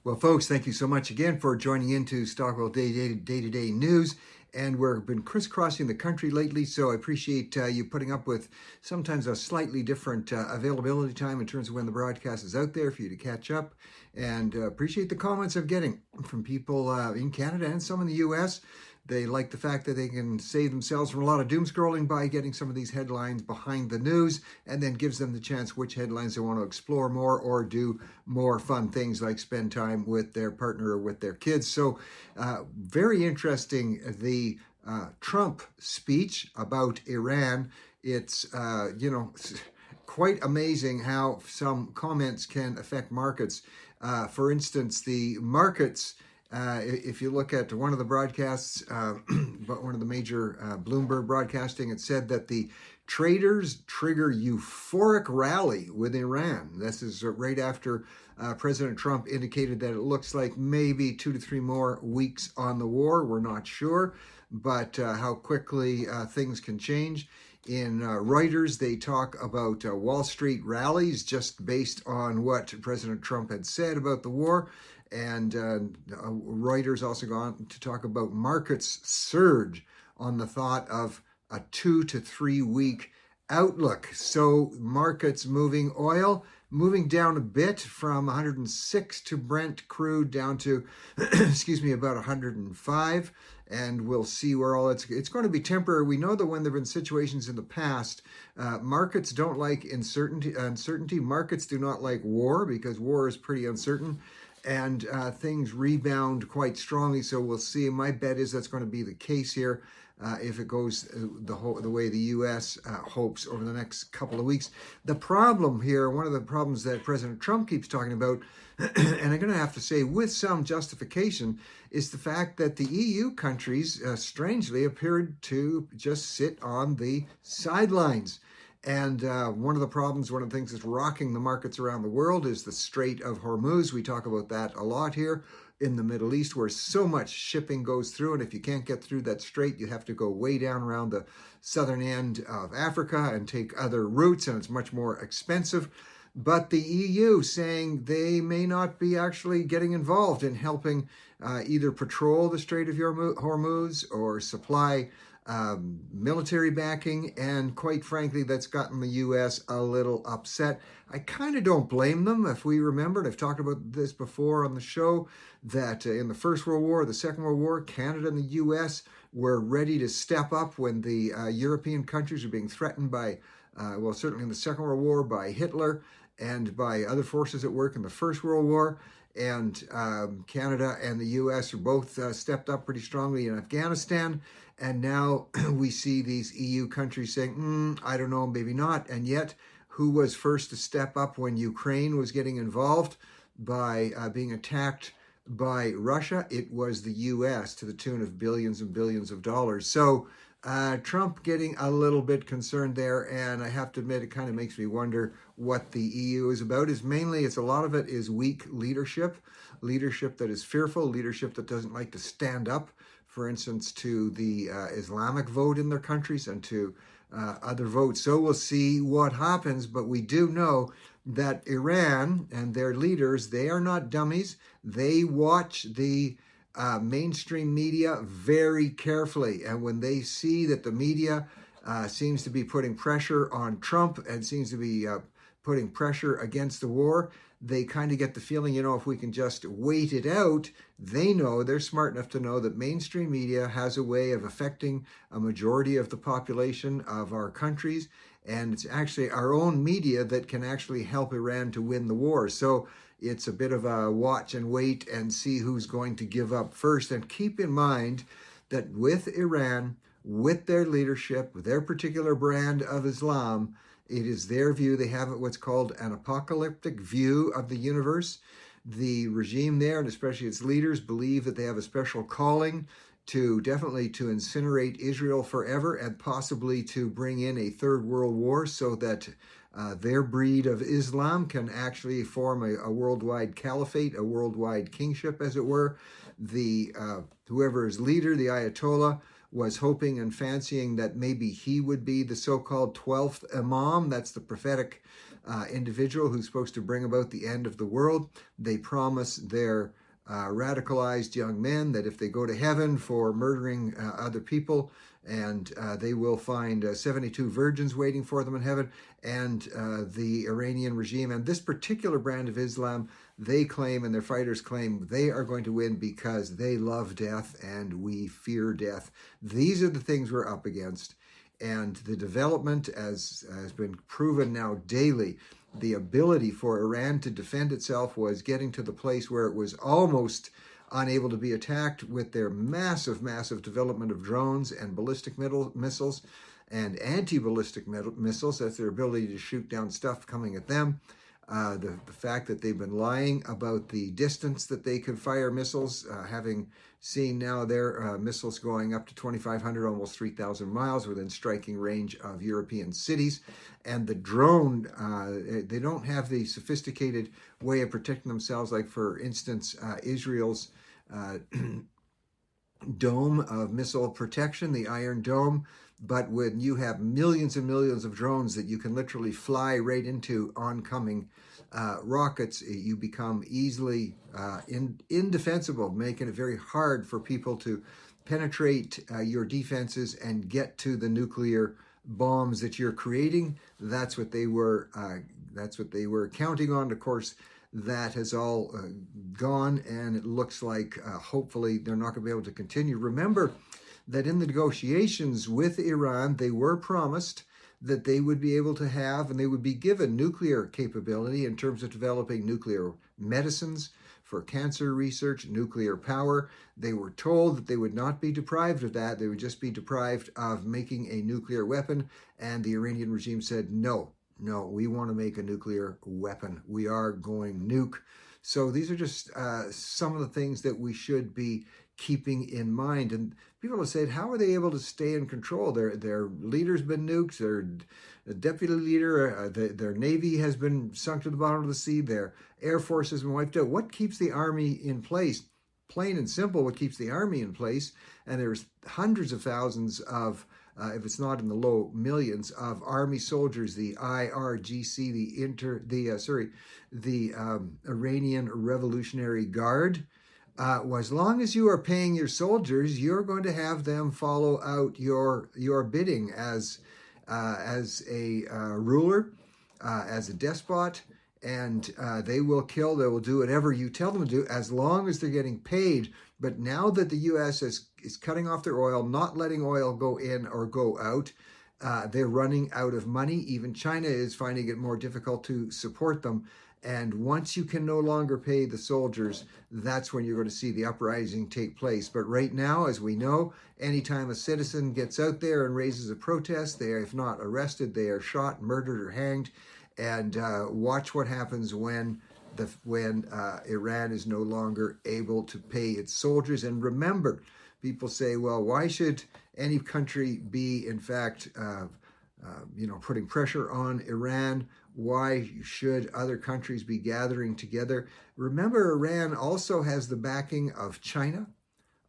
Well, folks, thank you so much again for joining into Stockwell Day-to-Day News. And we've been crisscrossing the country lately, so I appreciate you putting up with sometimes a slightly different availability time in terms of when the broadcast is out there for you to catch up. And appreciate the comments I'm getting from people in Canada and some in the U.S. They like the fact that they can save themselves from a lot of doom scrolling by getting some of these headlines behind the news, and then gives them the chance which headlines they want to explore more or do more fun things like spend time with their partner or with their kids. So very interesting, the Trump speech about Iran. It's, quite amazing how some comments can affect markets. For instance, the markets, if you look at one of the broadcasts, but one of the major Bloomberg broadcasting, it said that the traders trigger euphoric rally with Iran. This is right after President Trump indicated that it looks like maybe 2 to 3 more weeks on the war. We're not sure, but how quickly things can change. In Reuters, they talk about Wall Street rallies just based on what President Trump had said about the war. And Reuters also go on to talk about markets surge on the thought of a 2 to 3 week outlook. So markets moving, oil moving down a bit from 106 to Brent crude down to, about 105. And we'll see where all it's going to be temporary. We know that when there have been situations in the past, markets don't like uncertainty. Markets do not like war because war is pretty uncertain. And things rebound quite strongly. So we'll see. My bet is that's going to be the case here if it goes the way the U.S. Hopes over the next couple of weeks. The problem here, one of the problems that President Trump keeps talking about, and I'm going to have to say with some justification, is the fact that the EU countries strangely appeared to just sit on the sidelines. And one of the things that's rocking the markets around the world is the Strait of Hormuz. We talk about that a lot here in the Middle East, where so much shipping goes through. And if you can't get through that strait, you have to go way down around the southern end of Africa and take other routes, and it's much more expensive. But the EU saying they may not be actually getting involved in helping either patrol the Strait of Hormuz or supply military backing, and quite frankly, that's gotten the U.S. a little upset. I kind of don't blame them. If we remember, and I've talked about this before on the show, that in the First World War, the Second World War, Canada and the U.S. were ready to step up when the European countries were being threatened by, certainly in the Second World War, by Hitler and by other forces at work in the First World War. And Canada and the U.S. are both stepped up pretty strongly in Afghanistan. And now we see these EU countries saying, I don't know, maybe not. And yet, who was first to step up when Ukraine was getting involved by being attacked by Russia? It was the U.S. to the tune of billions and billions of dollars. So Trump getting a little bit concerned there, and I have to admit, it kind of makes me wonder what the EU is about. It's a lot of it is weak leadership that is fearful, leadership that doesn't like to stand up, for instance, to the Islamic vote in their countries and to other votes. So we'll see what happens, but we do know that Iran and their leaders, they are not dummies. They watch the mainstream media very carefully, and when they see that the media seems to be putting pressure on Trump and seems to be putting pressure against the war, they kind of get the feeling, if we can just wait it out. They're smart enough to know that mainstream media has a way of affecting a majority of the population of our countries, and it's actually our own media that can actually help Iran to win the war. So it's a bit of a watch and wait and see who's going to give up first. And keep in mind that with Iran, with their leadership, with their particular brand of Islam, it is their view. They have what's called an apocalyptic view of the universe. The regime there, and especially its leaders, believe that they have a special calling to incinerate Israel forever and possibly to bring in a third world war so that their breed of Islam can actually form a worldwide caliphate, a worldwide kingship, as it were. Whoever is leader, the Ayatollah, was hoping and fancying that maybe he would be the so-called 12th Imam. That's the prophetic individual who's supposed to bring about the end of the world. They promise their radicalized young men that if they go to heaven for murdering other people, and they will find 72 virgins waiting for them in heaven. And the Iranian regime and this particular brand of Islam, they claim, and their fighters claim, they are going to win because they love death and we fear death. These are the things we're up against. And the development, as has been proven now daily, the ability for Iran to defend itself was getting to the place where it was almost unable to be attacked with their massive, massive development of drones and ballistic missiles and anti-ballistic missiles. That's their ability to shoot down stuff coming at them. The fact that they've been lying about the distance that they could fire missiles, having seen now their missiles going up to 2,500, almost 3,000 miles within striking range of European cities. And the drone, they don't have the sophisticated way of protecting themselves, like, for instance, Israel's dome of missile protection, the Iron Dome. But when you have millions and millions of drones that you can literally fly right into oncoming rockets, you become easily indefensible, making it very hard for people to penetrate your defenses and get to the nuclear bombs that you're creating. That's what they were counting on. Of course, that has all gone, and it looks like hopefully they're not going to be able to continue. Remember that in the negotiations with Iran, they were promised that they would be able to have, and they would be given, nuclear capability in terms of developing nuclear medicines for cancer research, nuclear power. They were told that they would not be deprived of that. They would just be deprived of making a nuclear weapon. And the Iranian regime said, no, we want to make a nuclear weapon. We are going nuke. So these are just some of the things that we should be keeping in mind. And people have said, how are they able to stay in control? Their leader's been nuked, their deputy leader, their navy has been sunk to the bottom of the sea, their air force has been wiped out. What keeps the army in place? Plain and simple, what keeps the army in place, and there's hundreds of thousands of, if it's not in the low millions, of army soldiers, the IRGC, the Iranian Revolutionary Guard. Well, as long as you are paying your soldiers, you're going to have them follow out your bidding as a ruler, as a despot, and they will do whatever you tell them to do as long as they're getting paid. But now that the U.S. is cutting off their oil, not letting oil go in or go out, they're running out of money. Even China is finding it more difficult to support them. And once you can no longer pay the soldiers, that's when you're going to see the uprising take place. But right now, as we know, anytime a citizen gets out there and raises a protest, they are, if not arrested, they are shot, murdered, or hanged. And watch what happens when Iran is no longer able to pay its soldiers. And remember, people say, well, why should any country be, in fact, putting pressure on Iran? Why should other countries be gathering together? Remember, Iran also has the backing of China,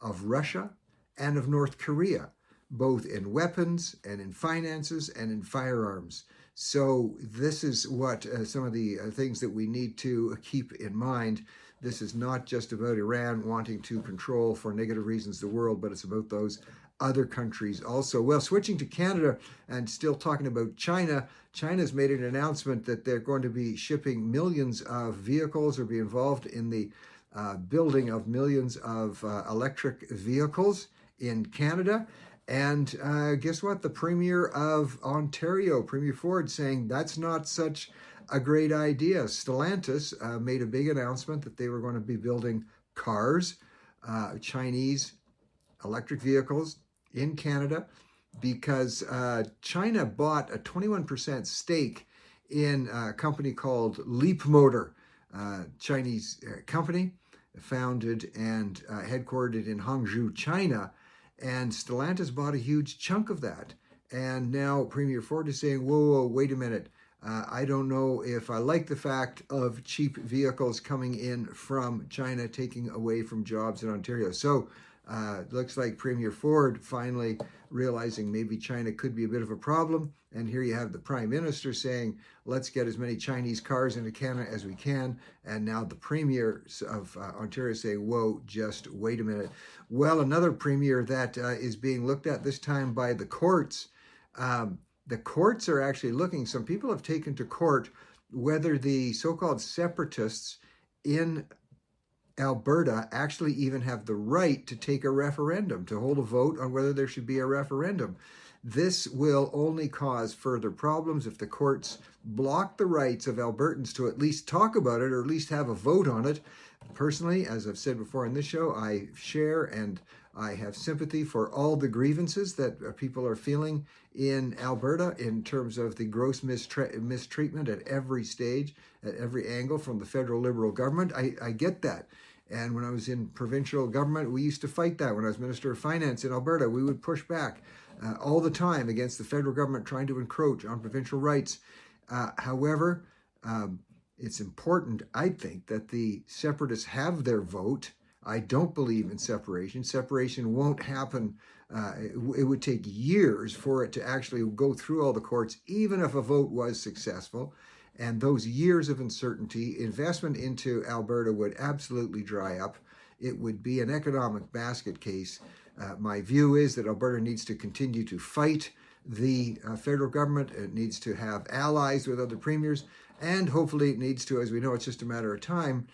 of Russia, and of North Korea, both in weapons and in finances and in firearms. So this is what some of the things that we need to keep in mind. This is not just about Iran wanting to control, for negative reasons, the world, but it's about those other countries also. Well, switching to Canada and still talking about China, China's made an announcement that they're going to be shipping millions of vehicles or be involved in the building of millions of electric vehicles in Canada. And guess what? The Premier of Ontario, Premier Ford, saying that's not such a great idea. Stellantis made a big announcement that they were going to be building cars, Chinese electric vehicles in Canada, because China bought a 21% stake in a company called Leapmotor, Chinese company, founded and headquartered in Hangzhou, China. And Stellantis bought a huge chunk of that. And now Premier Ford is saying, whoa, wait a minute. I don't know if I like the fact of cheap vehicles coming in from China, taking away from jobs in Ontario. So Looks like Premier Ford finally realizing maybe China could be a bit of a problem. And here you have the Prime Minister saying, let's get as many Chinese cars into Canada as we can. And now the Premier of Ontario saying, whoa, just wait a minute. Well, another Premier that is being looked at this time by the courts. The courts are actually looking, some people have taken to court whether the so-called separatists in Alberta actually even have the right to take a referendum, to hold a vote on whether there should be a referendum. This will only cause further problems if the courts block the rights of Albertans to at least talk about it or at least have a vote on it. Personally, as I've said before in this show, I share and I have sympathy for all the grievances that people are feeling in Alberta in terms of the gross mistreatment at every stage, at every angle from the federal Liberal government. I get that. And when I was in provincial government, we used to fight that. When I was Minister of Finance in Alberta, we would push back all the time against the federal government trying to encroach on provincial rights. However, it's important, I think, that the separatists have their vote. I don't believe in separation. Separation won't happen. It would take years for it to actually go through all the courts, even if a vote was successful. And those years of uncertainty, investment into Alberta would absolutely dry up. It would be an economic basket case. My view is that Alberta needs to continue to fight the federal government. It needs to have allies with other premiers. And hopefully it needs to, as we know, it's just a matter of time,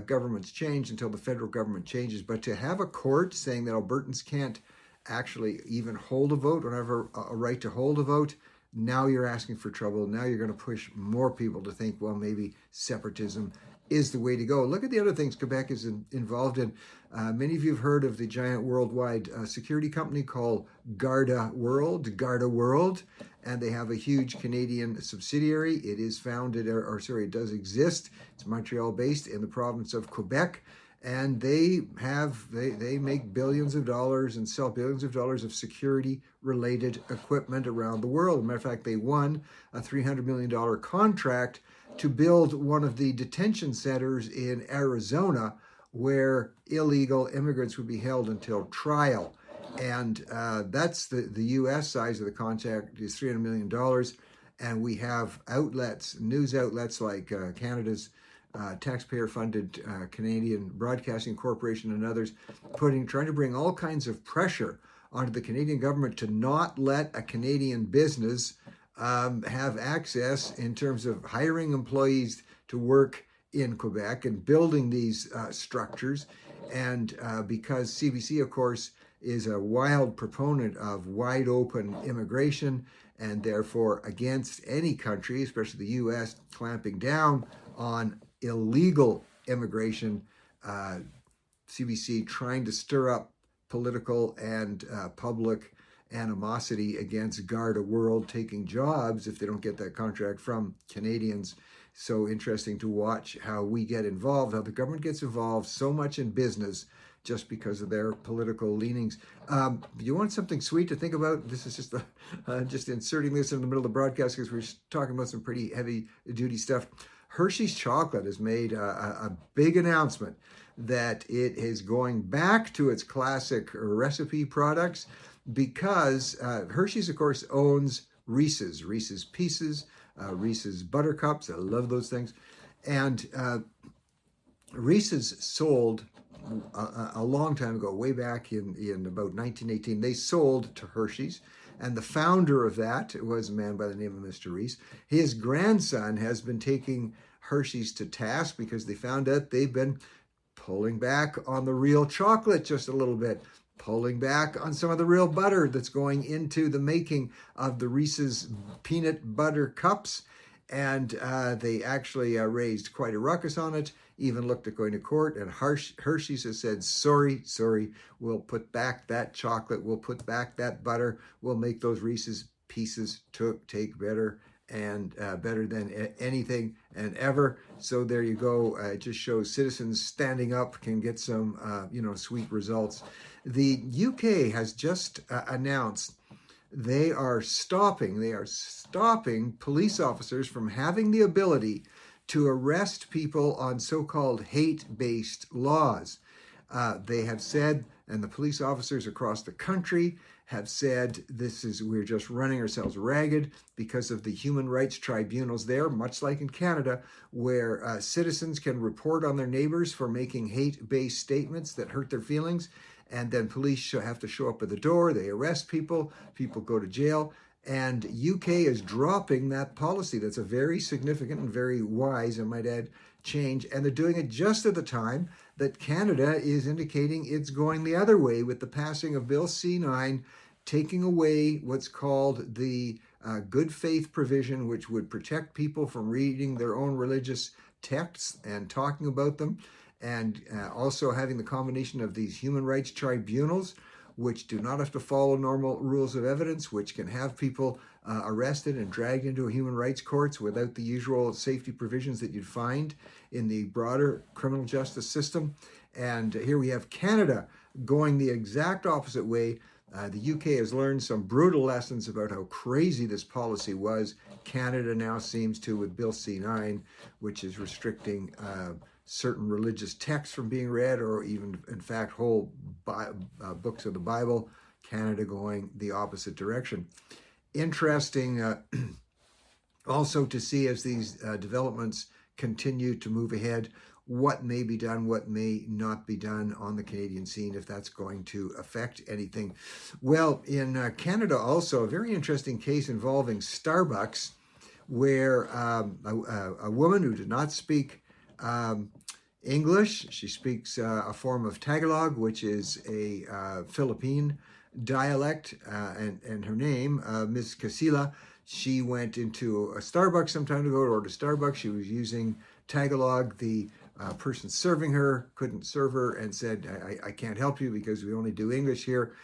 governments change until the federal government changes. But to have a court saying that Albertans can't actually even hold a vote or have a right to hold a vote, now you're asking for trouble. Now you're going to push more people to think, well, maybe separatism is the way to go. Look at the other things Quebec is involved in. Many of you have heard of the giant worldwide security company called Garda World, and they have a huge Canadian subsidiary. It is founded, it does exist. It's Montreal-based in the province of Quebec, and they make billions of dollars and sell billions of dollars of security-related equipment around the world. As a matter of fact, they won a $300 million contract to build one of the detention centers in Arizona where illegal immigrants would be held until trial. And that's the U.S. size of the contract is $300 million. And we have outlets, news outlets like Canada's taxpayer-funded Canadian Broadcasting Corporation and others trying to bring all kinds of pressure onto the Canadian government to not let a Canadian business have access in terms of hiring employees to work in Quebec and building these structures. And because CBC, of course, is a wild proponent of wide open immigration and therefore against any country, especially the U.S., clamping down on illegal immigration, CBC trying to stir up political and public animosity against Garda World taking jobs if they don't get that contract from Canadians. So interesting to watch how we get involved, how the government gets involved so much in business just because of their political leanings. You want something sweet to think about? This is just inserting this in the middle of the broadcast because we're talking about some pretty heavy duty stuff. Hershey's Chocolate has made a big announcement that it is going back to its classic recipe products because Hershey's, of course, owns Reese's Pieces, Reese's Buttercups. I love those things. And Reese's sold a long time ago, way back in about 1918, they sold to Hershey's. And the founder of that was a man by the name of Mr. Reese. His grandson has been taking Hershey's to task because they found out they've been pulling back on the real chocolate just a little bit, pulling back on some of the real butter that's going into the making of the Reese's peanut butter cups. And they actually raised quite a ruckus on it, even looked at going to court. And Hershey's has said, sorry, we'll put back that chocolate, we'll put back that butter, we'll make those Reese's Pieces take better and better than anything and ever. So there you go. It just shows citizens standing up can get some, sweet results. The UK has just announced they are stopping police officers from having the ability to arrest people on so-called hate-based laws. They have said And the police officers across the country have said we're just running ourselves ragged because of the human rights tribunals there, much like in Canada, where citizens can report on their neighbors for making hate-based statements that hurt their feelings. And then police have to show up at the door. They arrest people. People go to jail. And UK is dropping that policy. That's a very significant and very wise, I might add, change. And they're doing it just at the time that Canada is indicating it's going the other way with the passing of Bill C-9, taking away what's called the good faith provision, which would protect people from reading their own religious texts and talking about them, and also having the combination of these human rights tribunals, which do not have to follow normal rules of evidence, which can have people arrested and dragged into human rights courts without the usual safety provisions that you'd find in the broader criminal justice system. And here we have Canada going the exact opposite way. The UK has learned some brutal lessons about how crazy this policy was. Canada now seems to, with Bill C-9, which is restricting certain religious texts from being read, or even, in fact, whole books of the Bible, Canada going the opposite direction. Interesting also to see as these developments continue to move ahead, what may be done, what may not be done on the Canadian scene, if that's going to affect anything. Well, in Canada also, a very interesting case involving Starbucks, where a woman who did not speak English, she speaks a form of Tagalog, which is a Philippine dialect, and her name, Ms. Casilla, she went into a Starbucks some time ago to order Starbucks. She was using Tagalog. The person serving her couldn't serve her and said, I can't help you because we only do English here.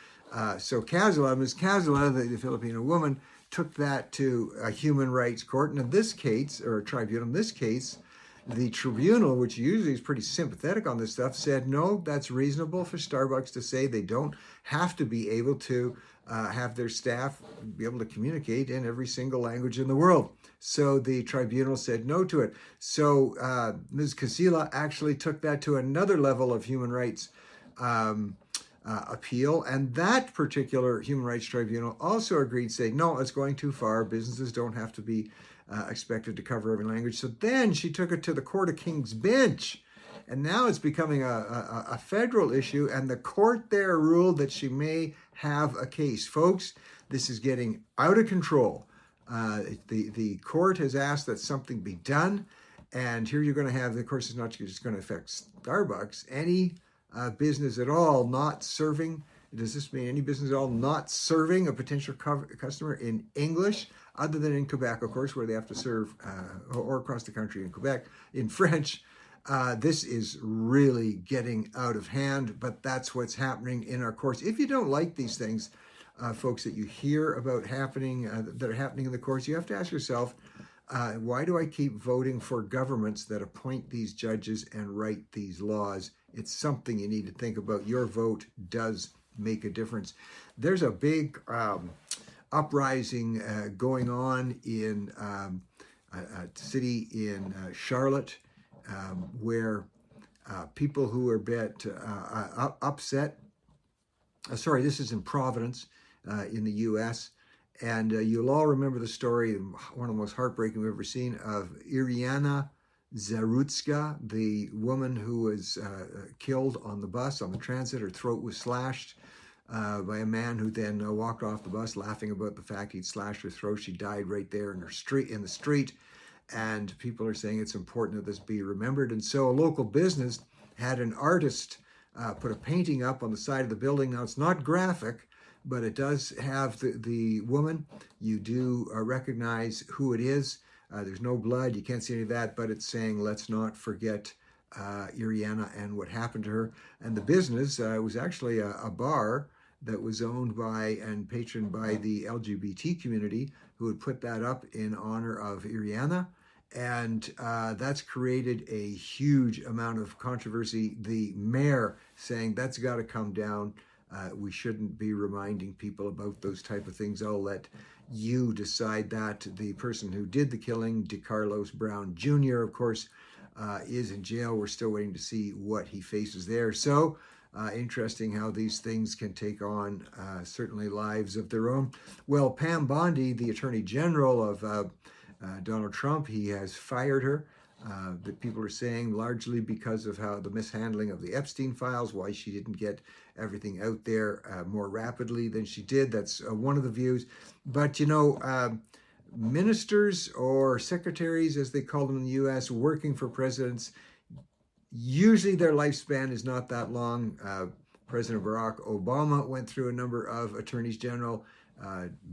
So Ms. Casilla, the Filipino woman, took that to a human rights court. And in this case, or a tribunal, in this case, the tribunal, which usually is pretty sympathetic on this stuff, said, no, that's reasonable for Starbucks to say. They don't have to be able to have their staff be able to communicate in every single language in the world. So the tribunal said no to it. So Ms. Casilla actually took that to another level of human rights appeal. And that particular human rights tribunal also agreed, saying, no, it's going too far. Businesses don't have to be expected to cover every language. So then she took it to the Court of King's Bench. And now it's becoming a federal issue. And the court there ruled that she may have a case. Folks, this is getting out of control. The court has asked that something be done. And here you're going to have, of course, it's not just going to affect Starbucks, any business at all not serving. Does this mean any business at all not serving a potential customer in English, other than in Quebec, of course, where they have to serve, or across the country in Quebec, in French? This is really getting out of hand, but that's what's happening in our courts. If you don't like these things, folks, that you hear about happening, that are happening in the courts, you have to ask yourself, why do I keep voting for governments that appoint these judges and write these laws? It's something you need to think about. Your vote does make a difference. There's a big uprising going on in a city in Charlotte, where people who are a bit upset. Sorry, this is in Providence, in the U.S., and you'll all remember the story, one of the most heartbreaking we've ever seen, of Iriana Zarutska, the woman who was killed on the bus, on the transit. Her throat was slashed by a man who then walked off the bus laughing about the fact he'd slashed her throat. She died right there in the street. And people are saying it's important that this be remembered. And so a local business had an artist put a painting up on the side of the building. Now, it's not graphic, but it does have the woman. You do recognize who it is. There's no blood. You can't see any of that, but it's saying, let's not forget Iriana and what happened to her. And the business was actually a bar that was owned by and patroned by the LGBT community, who had put that up in honor of Iriana. And that's created a huge amount of controversy. The mayor saying that's got to come down. We shouldn't be reminding people about those type of things. I'll let you decide that. The person who did the killing, DeCarlos Brown Jr., of course, is in jail. We're still waiting to see what he faces there. So Interesting how these things can take on certainly lives of their own. Well, Pam Bondi, the Attorney General of Donald Trump, he has fired her. That people are saying largely because of how the mishandling of the Epstein files, why she didn't get everything out there more rapidly than she did. That's one of the views. But, ministers or secretaries, as they call them in the U.S., working for presidents, usually their lifespan is not that long. President Barack Obama went through a number of attorneys general.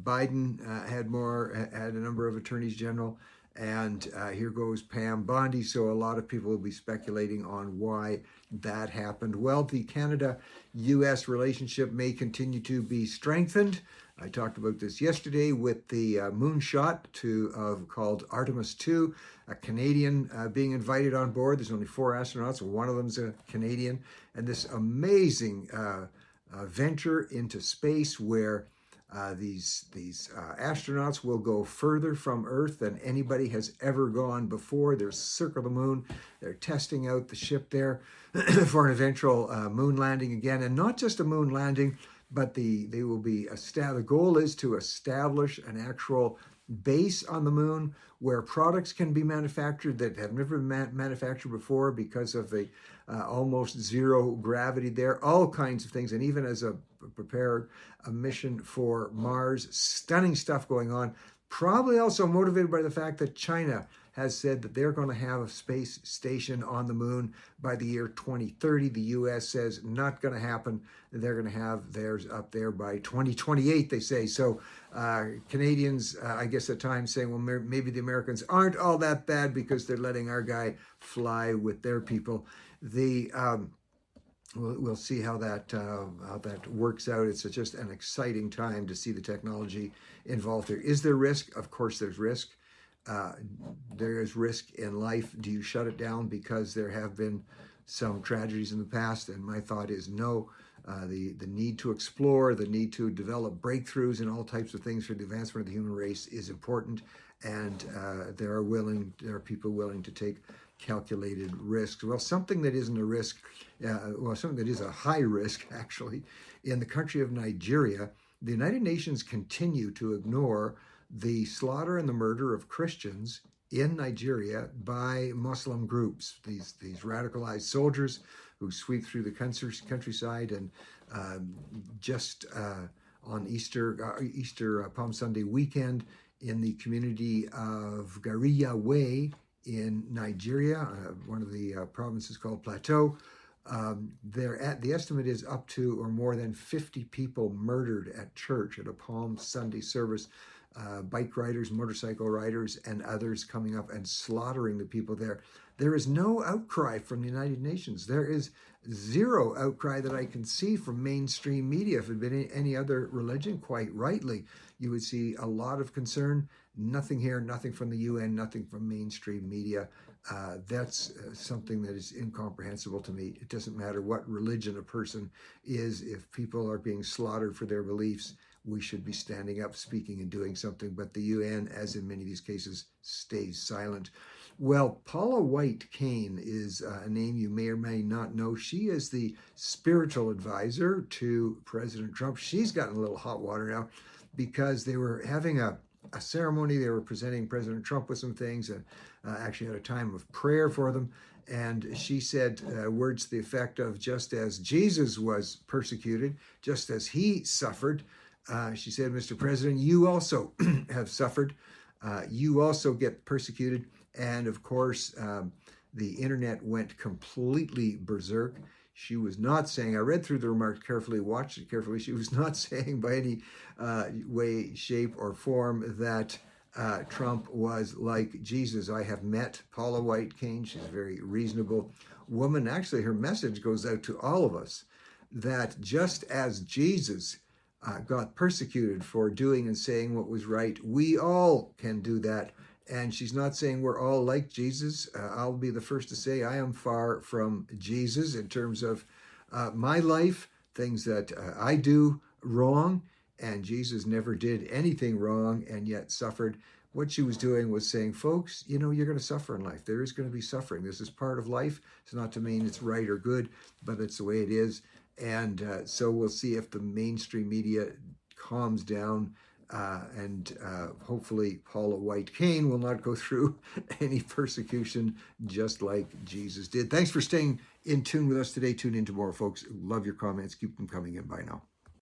Biden had a number of attorneys general. And here goes Pam Bondi. So a lot of people will be speculating on why that happened. Well, the Canada-U.S. relationship may continue to be strengthened. I talked about this yesterday with the moonshot called Artemis 2, a Canadian being invited on board. There's only 4 astronauts. One of them's a Canadian. And this amazing venture into space where these astronauts will go further from Earth than anybody has ever gone before. They'll circle the moon. They're testing out the ship there for an eventual moon landing again. And not just a moon landing, but the goal is to establish an actual base on the moon where products can be manufactured that have never been manufactured before because of the almost zero gravity there, all kinds of things. And even as prepare a mission for Mars, stunning stuff going on. Probably also motivated by the fact that China has said that they're going to have a space station on the moon by the year 2030. The U.S. says not going to happen. They're going to have theirs up there by 2028, they say. So Canadians, I guess at times saying, well, maybe the Americans aren't all that bad because they're letting our guy fly with their people. We'll see how that works out. It's just an exciting time to see the technology involved there. Is there risk? Of course there's risk. There is risk in life. Do you shut it down because there have been some tragedies in the past? And my thought is no. The need to explore, the need to develop breakthroughs in all types of things for the advancement of the human race is important. And there are people willing to take calculated risks. Well, something that isn't a risk, something that is a high risk, actually, in the country of Nigeria, the United Nations continue to ignore the slaughter and the murder of Christians in Nigeria by Muslim groups, these radicalized soldiers who sweep through the countryside and just on Easter Palm Sunday weekend in the community of Gariya Way in Nigeria, one of the provinces called Plateau. The estimate is up to or more than 50 people murdered at church at a Palm Sunday service. Bike riders, motorcycle riders, and others coming up and slaughtering the people there. There is no outcry from the United Nations. There is zero outcry that I can see from mainstream media. If it had been any other religion, quite rightly, you would see a lot of concern. Nothing here, nothing from the UN, nothing from mainstream media. That's something that is incomprehensible to me. It doesn't matter what religion a person is. If people are being slaughtered for their beliefs, we should be standing up, speaking, and doing something. But the UN, as in many of these cases, stays silent. Well, Paula White-Cain is a name you may or may not know. She is the spiritual advisor to President Trump. She's gotten a little hot water now because they were having a ceremony. They were presenting President Trump with some things and actually had a time of prayer for them. And she said words to the effect of, just as Jesus was persecuted, just as he suffered, she said, Mr. President, you also have suffered. You also get persecuted. And of course, the internet went completely berserk. She was not saying, I read through the remarks carefully, watched it carefully. She was not saying by any way, shape, or form that Trump was like Jesus. I have met Paula White-Cain. She's a very reasonable woman. Actually, her message goes out to all of us that just as Jesus got persecuted for doing and saying what was right, we all can do that. And she's not saying we're all like Jesus. I'll be the first to say I am far from Jesus in terms of my life, things that I do wrong. And Jesus never did anything wrong and yet suffered. what she was doing was saying, folks, you're going to suffer in life. There is going to be suffering. This is part of life. It's not to mean it's right or good, but it's the way it is. And so we'll see if the mainstream media calms down, and hopefully Paula White Cain will not go through any persecution just like Jesus did. Thanks for staying in tune with us today. Tune in tomorrow, folks. Love your comments. Keep them coming in. Bye now.